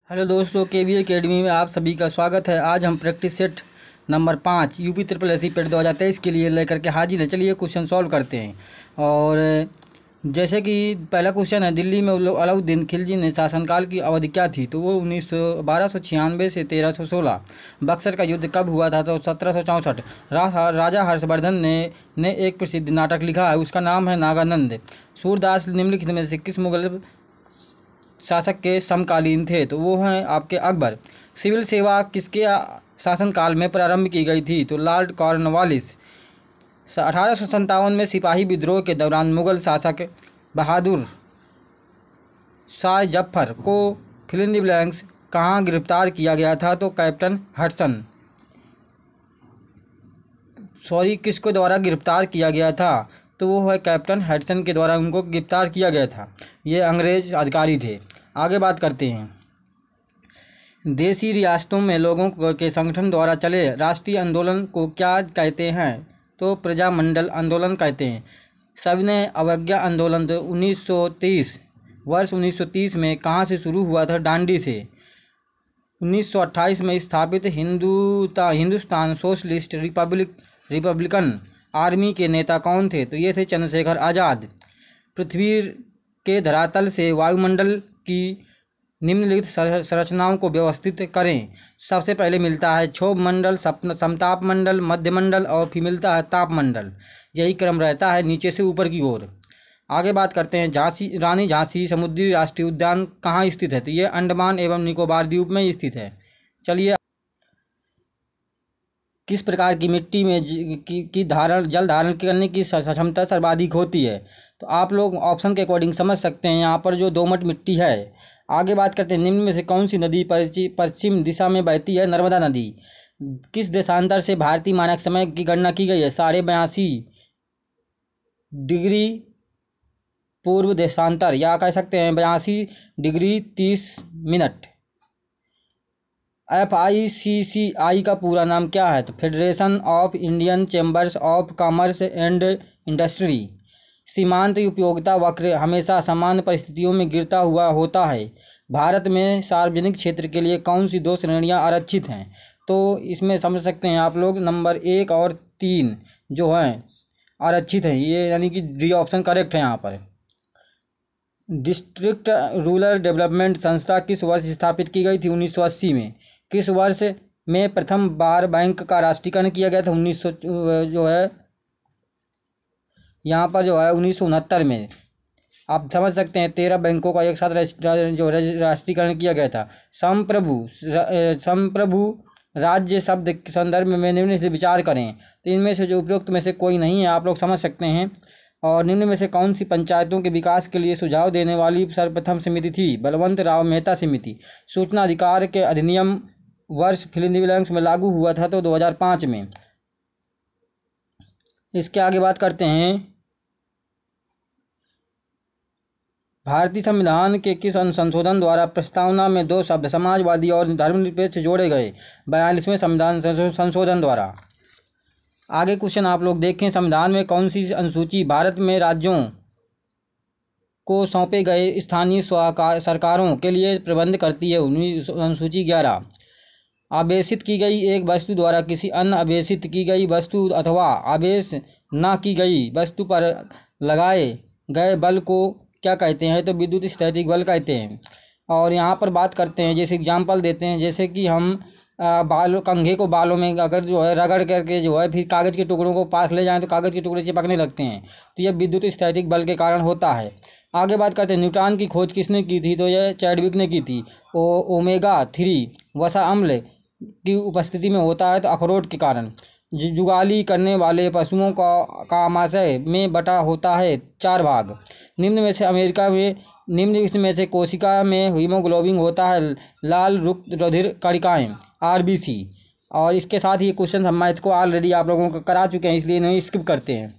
Hello दोस्तों, केवी academy में आप सभी का स्वागत है। आज हम practice set number 5 UP triple SC पेट 2023 के लिए लेकर के हाजिर हैं। चलिए क्वेश्चन सॉल्व करते हैं। और जैसे कि पहला क्वेश्चन है, दिल्ली में अलाउद्दीन खिलजी ने शासनकाल की अवधि क्या थी? तो वो 1296 से 1316। बक्सर का युद्ध कब हुआ था? तो 1764। राजा हर्षवर्धन ने एक प्रसिद्ध नाटक लिखा है, उसका नाम है नागानंद। सूरदास निम्नलिखित में से किस मुगल शासक के समकालीन थे? तो वो हैं आपके अकबर। सिविल सेवा किसके शासनकाल में प्रारंभ की गई थी? तो लॉर्ड कॉर्नवालिस। 1857 में सिपाही विद्रोह के दौरान मुगल शासक बहादुर शाह जफर को फिल इन द ब्लैंक्स कहाँ गिरफ्तार किया गया था? तो कैप्टन हडसन किसको द्वारा गिरफ्तार किया गया था? तो वो है कैप्टन हडसन के द्वारा उनको गिरफ्तार किया गया था। ये अंग्रेज अधिकारी थे। आगे बात करते हैं। देशी रियासतों में लोगों के संगठन द्वारा चले राष्ट्रीय आंदोलन को क्या कहते हैं? तो प्रजामंडल आंदोलन कहते हैं। सविनय अवज्ञा आंदोलन तो 1930 में कहाँ से शुरू हुआ था? डांडी से। 1928 में स्थापित हिंदुस्तान सोशलिस्ट रिपब्लिकन आर्मी के नेता कौन थे? तो ये थे चंद्रशेखर आज़ाद। पृथ्वी के धरातल से वायुमंडल की निम्नलिखित संरचनाओं को व्यवस्थित करें। सबसे पहले मिलता है क्षोभ मंडल, समताप मंडल, मध्यमंडल और फिर मिलता है ताप मंडल। यही क्रम रहता है नीचे से ऊपर की ओर। आगे बात करते हैं। रानी झांसी समुद्री राष्ट्रीय उद्यान कहाँ स्थित है? तो ये अंडमान एवं निकोबार द्वीप में स्थित है। चलिए, किस प्रकार की मिट्टी में जल धारण करने की क्षमता सर्वाधिक होती है? तो आप लोग ऑप्शन के अकॉर्डिंग समझ सकते हैं। यहाँ पर जो दोमट मिट्टी है। आगे बात करते हैं। निम्न में से कौन सी नदी पश्चिम दिशा में बहती है? नर्मदा नदी। किस देशांतर से भारतीय मानक समय की गणना की गई है? 82.5 डिग्री पूर्व देशांतर, या कह सकते हैं 82 डिग्री 30 मिनट। FICCI का पूरा नाम क्या है? तो federation of Indian chambers of commerce and industry. सीमांत उपयोगिता वक्र हमेशा समान परिस्थितियों में गिरता हुआ होता है। भारत में सार्वजनिक क्षेत्र के लिए कौन सी 2 श्रेणियां आरक्षित हैं? तो इसमें समझ सकते हैं आप लोग नंबर 1 और 3 जो हैं आरक्षित हैं। ये यानी कि डी ऑप्शन करेक्ट है यहाँ पर। डिस्ट्रिक्ट रूरल डेवलपमेंट संस्था किस वर्ष स्थापित की गई थी? 1980 में। किस वर्ष में प्रथम बार बैंक का राष्ट्रीयकरण किया गया था? 1969 में। आप समझ सकते हैं 13 बैंकों का एक साथ राष्ट्रीयकरण किया गया था। संप्रभु राज्य शब्द के संदर्भ में निम्न से विचार करें। तो इनमें से जो उपरोक्त में से कोई नहीं है, आप लोग समझ सकते हैं। और निम्न में से कौन सी पंचायतों के विकास के लिए सुझाव देने वाली सर्वप्रथम समिति थी? बलवंत राव मेहता समिति। सूचना अधिकार के अधिनियम वर्ष फिल इन द ब्लैंक्स में लागू हुआ था? तो 2005 में। इसके आगे बात करते हैं। भारतीय संविधान के किस संशोधन द्वारा प्रस्तावना में 2 शब्द समाजवादी और धर्मनिरपेक्ष जोड़े गए? 42वें संविधान संशोधन द्वारा। आगे क्वेश्चन आप लोग देखें। संविधान में कौन सी अनुसूची भारत में राज्यों को सौंपे गए स्थानीय सरकारों के लिए प्रबंध करती है? अनुसूची 11। आवेशित की गई एक वस्तु द्वारा किसी अन्य आवेशित की गई वस्तु अथवा आवेश न की गई वस्तु पर लगाए गए बल को क्या कहते हैं? तो विद्युत स्थैतिक बल कहते हैं। और यहाँ पर बात करते हैं, जैसे एग्जाम्पल देते हैं, जैसे कि हम कंघे को बालों में अगर रगड़ करके फिर कागज़ के टुकड़ों को पास ले जाएं तो कागज़ के टुकड़े चिपकने लगते हैं। तो यह विद्युत स्थैतिक बल के कारण होता है। आगे बात करते हैं। न्यूट्रॉन की खोज किसने की थी? तो यह चैडविक ने की थी। ओमेगा 3 वसा अम्ल की उपस्थिति में होता है तो अखरोट के कारण। जुगाली करने वाले पशुओं का आमाशय में बटा होता है 4 भाग। निम्न में से कोशिका में हीमोग्लोबिन होता है लाल रुधिर कणिकाएं RBC। और इसके साथ ही क्वेश्चन हम मैथ को ऑलरेडी आप लोगों को करा चुके हैं, इसलिए इन्हें स्किप करते हैं।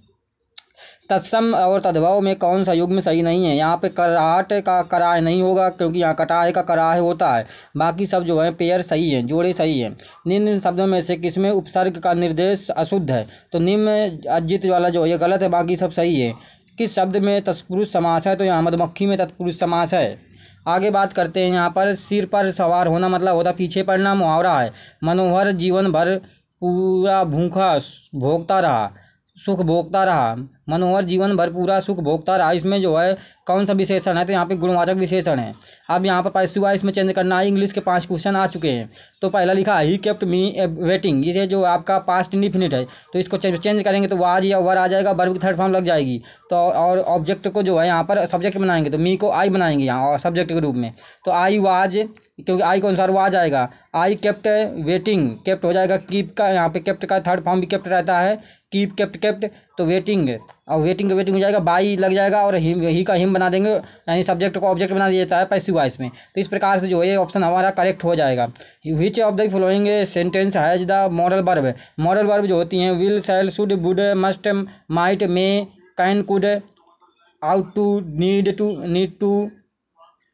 तत्सम और तद्भव में कौन सा युग्म सही नहीं है? यहाँ पे कराहट का कराह नहीं होगा, क्योंकि यहाँ कटाह का कराह होता है। बाकी सब जो है पेयर सही हैं, जोड़े सही हैं। निम्न शब्दों में से किसमें उपसर्ग का निर्देश अशुद्ध है? तो निम्न अजित वाला जो ये गलत है, बाकी सब सही है। किस शब्द में तत्पुरुष समास है? तो यहाँ मधुमक्खी में तत्पुरुष समास है। आगे बात करते हैं यहाँ पर सिर पर सवार होना मतलब होता पीछे पड़ना, मुहावरा है। मनोहर जीवन भर पूरा भूखा भोगता रहा, सुख भोगता रहा। मनोहर जीवन भर पूरा सुख भोगता रहा, इसमें जो है कौन सा विशेषण है, तो यहाँ पे गुणवाचक विशेषण है। अब यहाँ पर पैसिव वॉइस में चेंज करना है। इंग्लिश के 5 क्वेश्चन आ चुके हैं। तो पहला लिखा ही केप्ट मी वेटिंग, ये जो आपका पास्ट इंडिफिनिट है, तो इसको चेंज करेंगे तो वाज या वर आ जाएगा, वर्ब की थर्ड फॉर्म लग जाएगी। तो और ऑब्जेक्ट को जो है यहाँ पर सब्जेक्ट बनाएंगे, तो मी को आई बनाएंगे यहाँ और सब्जेक्ट के रूप में। तो आई वाज, क्योंकि आई के अनुसार वो आ जाएगा। आई केप्ट वेटिंग, केप्ट हो जाएगा कीप का, यहाँ पे केप्ट का थर्ड फॉर्म भी केप्ट रहता है, कीप केप्ट केप्ट, तो वेटिंग, और वेटिंग हो जाएगा, बाई लग जाएगा और ही का हिम बना देंगे, यानी सब्जेक्ट को ऑब्जेक्ट बना दिया जाता है पैसिव वॉइस में। तो इस प्रकार से जो है ऑप्शन हमारा करेक्ट हो जाएगा। Which of the following sentence has the modal verb, modal verb जो होती हैं will, shall, should, would, must, might, may, can, could, ought to, need to,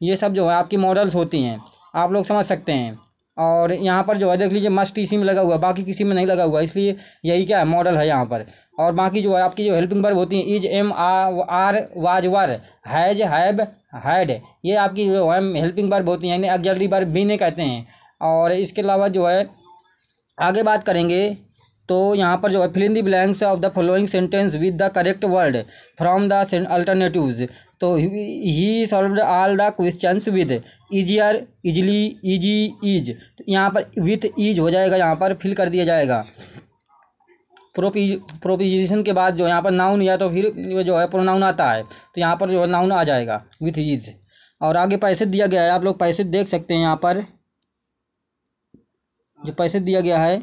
ये सब जो है आपकी मॉडल्स होती हैं, आप लोग समझ सकते हैं। और यहाँ पर जो है देख लीजिए मस्ट इसी में लगा हुआ, बाकी किसी में नहीं लगा हुआ, इसलिए यही क्या है मॉडल है यहाँ पर। और बाकी जो है आपकी जो हेल्पिंग वर्ब होती हैं is, am, are, was, were, has, have, had, ये आपकी जो है हेल्पिंग वर्ब होती हैं, यानी ऑक्सिलरी वर्ब भी नहीं कहते हैं। और इसके अलावा जो है आगे बात करेंगे तो यहाँ पर जो है fill in the blanks of the following sentence with the correct word from the alternatives. तो he solved all the questions with easier, easily, easy, ease, तो यहाँ पर विथ ईज हो जाएगा, यहाँ पर फिल कर दिया जाएगा। प्रोपोजिशन के बाद जो यहाँ पर नाउन या तो फिर जो है प्रोनाउन आता है, तो यहाँ पर जो है नाउन आ जाएगा विथ ईज। और आगे पैसे दिया गया है, आप लोग पैसे देख सकते हैं। यहाँ पर जो पैसे दिया गया है,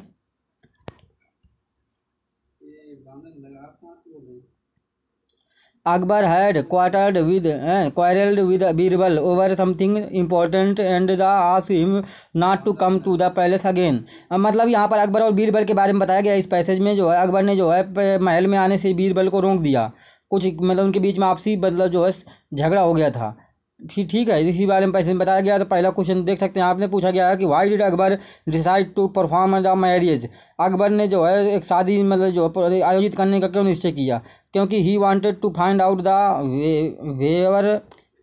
Akbar had quarreled with Birbal over something important and the asked him not to come to the palace again। मतलब यहाँ पर अकबर और बीरबल के बारे में बताया गया इस पैसेज में। जो है अकबर ने जो है महल में आने से बीरबल को रोक दिया, कुछ मतलब उनके बीच में आपसी मतलब जो है झगड़ा हो गया था। फिर ठीक है, इसी बारे में पैसे में बताया गया। तो पहला क्वेश्चन देख सकते हैं, आपने पूछा गया है कि why did Akbar decide to perform the marriage. Akbar ने जो है एक शादी मतलब जो आयोजित करने का क्यों निश्चय किया, क्योंकि he wanted to find out the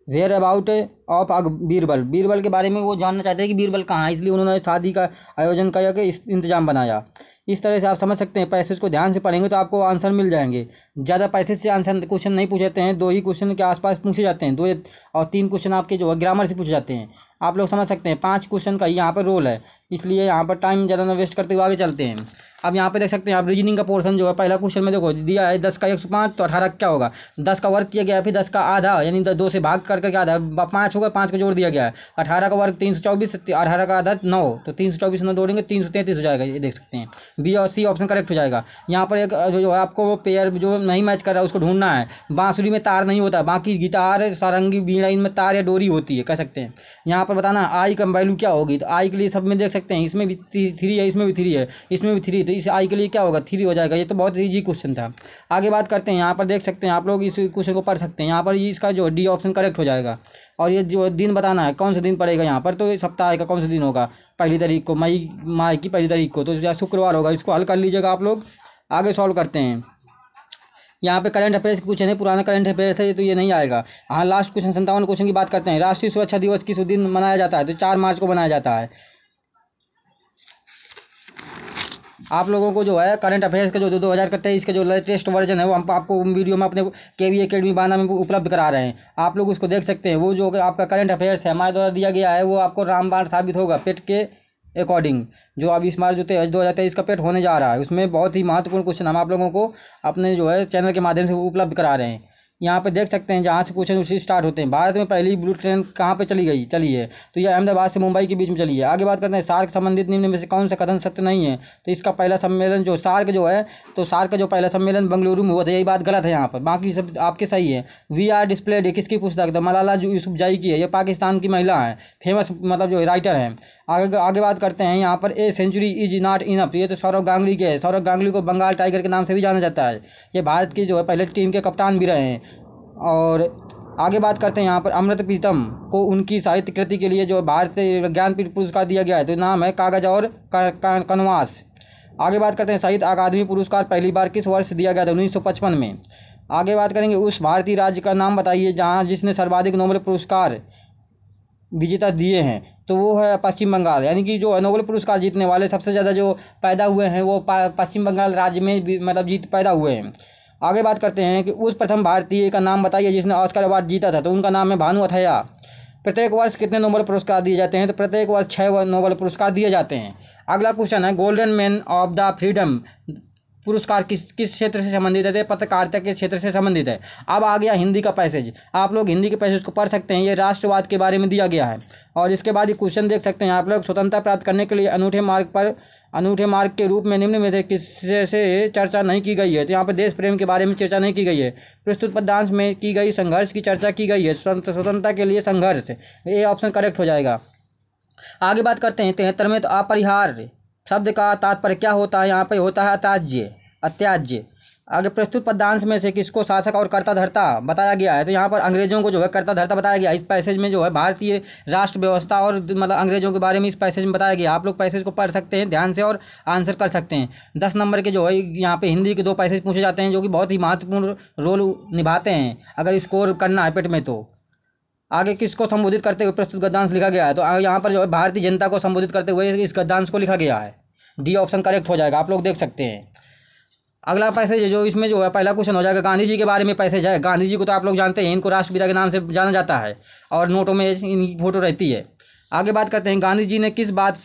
whereabouts of Birbal, Birbal के बारे में वो जानना चाहते हैं कि बीरबल कहाँ है, इसलिए उन्होंने शादी का आयोजन किया कि इंतजाम बनाया। इस तरह से आप समझ सकते हैं, पैसेज को ध्यान से पढ़ेंगे तो आपको आंसर मिल जाएंगे। ज़्यादा पैसेज से आंसर क्वेश्चन नहीं पूछे जाते हैं, 2 ही क्वेश्चन के आसपास पूछे जाते हैं, 2 और 3 क्वेश्चन आपके जो है ग्रामर से पूछे जाते हैं। आप लोग समझ सकते हैं 5 क्वेश्चन का यहाँ पर रोल है, इसलिए यहाँ पर टाइम ज़्यादा ना वेस्ट करते हुए आगे चलते हैं। अब यहाँ पे देख सकते हैं आप रीजनिंग का पोर्शन जो है पहला क्वेश्चन में देखो दिया है 10 का 105, तो 18 क्या होगा, 10 का वर्ग किया गया है, फिर 10 का आधा यानी 2 से भाग करके आधा 5 होगा, 5 को जोड़ दिया गया है। 18 का वर्ग 324, 18 का आधा 9, तो 324 9 जोड़ेंगे 333 हो जाएगा, ये देख सकते हैं। बी और सी ऑप्शन करेक्ट हो जाएगा। यहाँ पर एक जो है आपको पेयर जो नहीं मैच कर रहा है उसको ढूंढना है। बांसुरी में तार नहीं होता, बाकी गिटार, सारंगी, बीड़ा इनमें तार या डोरी होती है, कह सकते हैं। यहाँ पर बताना आई का वैल्यू क्या होगी, तो आई के लिए सब में देख सकते हैं, इसमें भी 3 है, इसमें भी 3 है, इसमें भी 3, तो इस आई के लिए क्या होगा 3 हो जाएगा। ये तो बहुत ईजी क्वेश्चन था। आगे बात करते हैं, यहाँ पर देख सकते हैं आप लोग इस क्वेश्चन को पढ़ सकते हैं। यहाँ पर इसका जो डी ऑप्शन करेक्ट हो जाएगा। और ये जो दिन बताना है कौन सा दिन पड़ेगा यहाँ पर, तो सप्ताह का कौन सा दिन होगा, 1 तारीख को, मई की 1 तारीख को, तो शुक्रवार होगा। इसको हल कर लीजिएगा आप लोग। आगे सॉल्व करते हैं। यहाँ पे करंट अफेयर्स क्वेश्चन है, पुराना करंट अफेयर्स है, तो ये नहीं आएगा। हाँ लास्ट क्वेश्चन 57 क्वेश्चन की बात करते हैं। राष्ट्रीय सुरक्षा दिवस किस दिन मनाया जाता है, तो 4 मार्च को मनाया जाता है। आप लोगों को जो है करंट अफेयर्स का जो 2023 का जो लेटेस्ट वर्जन है वो हम आपको वीडियो में अपने KV एकेडमी बाना में उपलब्ध करा रहे हैं, आप लोग उसको देख सकते हैं। वो जो आपका करंट अफेयर्स है हमारे द्वारा दिया गया है, वो आपको रामबाण साबित होगा पेट के अकॉर्डिंग। जो अब इस बार जो 2023 का पेट होने जा रहा है उसमें बहुत ही महत्वपूर्ण क्वेश्चन हम आप लोगों को अपने जो है चैनल के माध्यम से उपलब्ध करा रहे हैं। यहाँ पे देख सकते हैं जहाँ से क्वेश्चन उसी स्टार्ट होते हैं। भारत में पहली ब्लू ट्रेन कहाँ पे चली है, तो ये अहमदाबाद से मुंबई के बीच में चली है। आगे बात करते हैं सार्क संबंधित निम्न में से कौन सा कथन सत्य नहीं है, तो इसका पहला सम्मेलन जो सार्क जो है, तो सार्क का जो पहला सम्मेलन बेंगलुरु में हुआ था, यही बात गलत है यहाँ पर, बाकी सब आपके सही है। वी आर डिस्प्लेड किसकी पुस्तक, तो मलाला यूसुफजई की है, ये पाकिस्तान की महिला है, फेमस मतलब जो राइटर हैं। आगे बात करते हैं यहाँ पर a century is not enough, ये तो सौरव गांगुली के है। सौरव गांगुली को बंगाल टाइगर के नाम से भी जाना जाता है, ये भारत की जो है पहले टीम के कप्तान भी रहे हैं। और आगे बात करते हैं यहाँ पर अमृत प्रीतम को उनकी साहित्य कृति के लिए जो भारतीय ज्ञानपीठ पुरस्कार दिया गया है, तो नाम है कागज और कनवास। आगे बात करते हैं साहित्य अकादमी पुरस्कार पहली बार किस वर्ष दिया गया था, 1955 में। आगे बात करेंगे उस भारतीय राज्य का नाम बताइए जहाँ जिसने सर्वाधिक नोबेल पुरस्कार विजेता दिए हैं तो वो है पश्चिम बंगाल, यानी कि जो नोबेल पुरस्कार जीतने वाले सबसे ज़्यादा जो पैदा हुए हैं वो पश्चिम बंगाल राज्य में मतलब पैदा हुए हैं। आगे बात करते हैं कि उस प्रथम भारतीय का नाम बताइए जिसने ऑस्कर अवार्ड जीता था, तो उनका नाम है भानु अथैया। प्रत्येक वर्ष कितने नोबेल पुरस्कार दिए जाते हैं, तो प्रत्येक वर्ष 6 नोबेल पुरस्कार दिए जाते हैं। अगला क्वेश्चन है golden man of the freedom पुरस्कार किस क्षेत्र से संबंधित है, पत्रकारिता के क्षेत्र से संबंधित है। अब आ गया हिंदी का पैसेज, आप लोग हिंदी के पैसेज को पढ़ सकते हैं, ये राष्ट्रवाद के बारे में दिया गया है। और इसके बाद ये क्वेश्चन देख सकते हैं आप लोग, स्वतंत्रता प्राप्त करने के लिए अनूठे मार्ग के रूप में निम्न में से किससे से चर्चा नहीं की गई है, तो यहाँ पर देश प्रेम के बारे में चर्चा नहीं की गई है। प्रस्तुत पद्यांश में की गई संघर्ष की चर्चा की गई है, स्वतंत्रता के लिए संघर्ष, ये ऑप्शन करेक्ट हो जाएगा। आगे बात करते हैं 73 में, तो अपरिहार्य शब्द का तात्पर्य क्या होता है, यहाँ पे होता है अत्याज्य। आगे प्रस्तुत पद्यांश में से किसको शासक और कर्ता धर्ता बताया गया है, तो यहाँ पर अंग्रेजों को जो है कर्ता धर्ता बताया गया। इस पैसेज में जो है भारतीय राष्ट्र व्यवस्था और मतलब अंग्रेजों के बारे में इस पैसेज में बताया गया। आप लोग पैसेज को पढ़ सकते हैं ध्यान से और आंसर कर सकते हैं। 10 नंबर के जो है यहाँ पे हिंदी के 2 पैसेज पूछे जाते हैं जो कि बहुत ही महत्वपूर्ण रोल निभाते हैं अगर स्कोर करना है पेट में। तो आगे किसको संबोधित करते हुए प्रस्तुत गद्यांश लिखा गया है, तो यहाँ पर जो है भारतीय जनता को संबोधित करते हुए इस गद्यांश को लिखा गया है। डी ऑप्शन करेक्ट हो जाएगा, आप लोग देख सकते हैं। अगला पैसेज है जो इसमें जो है पहला क्वेश्चन हो जाएगा, गांधी जी के बारे में पैसेज है। गांधी जी को तो आप लोग जानते हैं, इनको राष्ट्रपिता के नाम से जाना जाता है और नोटों में इनकी फोटो रहती है। आगे बात करते हैं गांधी जी ने किस बात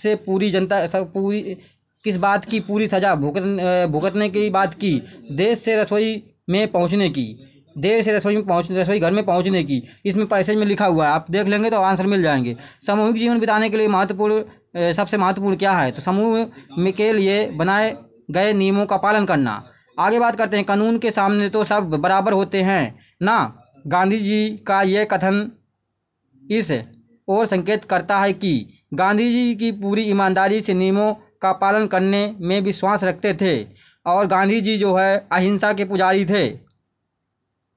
की पूरी सजा भुगतने की बात की, देश से रसोई घर में पहुंचने की। इसमें पैसेज में लिखा हुआ है, आप देख लेंगे तो आंसर मिल जाएंगे। सामूहिक जीवन बिताने के लिए सबसे महत्वपूर्ण क्या है, तो समूह में के लिए बनाए गए नियमों का पालन करना। आगे बात करते हैं कानून के सामने तो सब बराबर होते हैं ना। गांधी जी का यह कथन इस और संकेत करता है कि गांधी जी की पूरी ईमानदारी से नियमों का पालन करने में विश्वास रखते थे और गांधी जी जो है अहिंसा के पुजारी थे।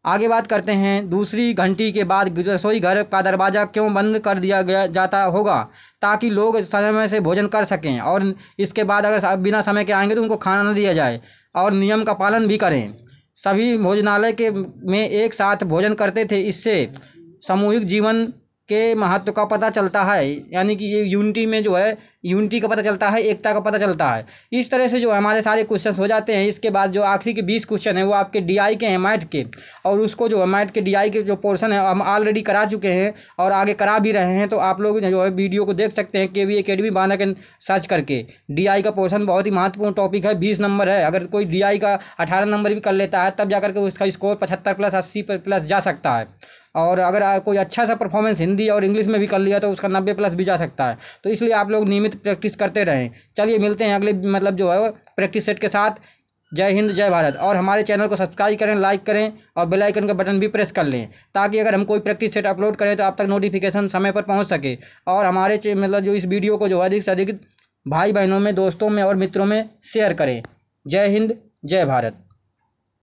आगे बात करते हैं दूसरी घंटी के बाद रसोई घर का दरवाज़ा क्यों बंद कर दिया जाता होगा, ताकि लोग समय से भोजन कर सकें और इसके बाद अगर बिना समय के आएंगे तो उनको खाना न दिया जाए और नियम का पालन भी करें। सभी भोजनालय में एक साथ भोजन करते थे, इससे सामूहिक जीवन के महत्व का पता चलता है, यानी कि ये यूनिटी में जो है यूनिटी का पता चलता है, एकता का पता चलता है। इस तरह से जो हमारे सारे क्वेश्चन हो जाते हैं। इसके बाद जो आखिरी के 20 क्वेश्चन है वो आपके डीआई के हैं, मैथ के, और उसको जो है मैथ के डीआई के जो पोर्शन है हम ऑलरेडी करा चुके हैं और आगे करा भी रहे हैं। तो आप लोग जो है वीडियो को देख सकते हैं KV एकेडमी बांदा सर्च करके। डीआई का पोर्शन बहुत ही महत्वपूर्ण टॉपिक है, 20 नंबर है। अगर कोई डीआई का 18 नंबर भी कर लेता है तब जाकर के उसका स्कोर 75 प्लस 80 प्लस जा सकता है। और अगर कोई अच्छा सा परफॉर्मेंस हिंदी और इंग्लिश में भी कर लिया तो उसका 90 प्लस भी जा सकता है। तो इसलिए आप लोग नियमित प्रैक्टिस करते रहें। चलिए मिलते हैं अगले मतलब जो है प्रैक्टिस सेट के साथ। जय हिंद जय भारत। और हमारे चैनल को सब्सक्राइब करें, लाइक करें और बेल आइकन का बटन भी प्रेस कर लें, ताकि अगर हम कोई प्रैक्टिस सेट अपलोड करें तो आप तक नोटिफिकेशन समय पर पहुंच सके। और हमारे मतलब जो इस वीडियो को जो अधिक से अधिक भाई बहनों में, दोस्तों में और मित्रों में शेयर करें। जय हिंद जय भारत।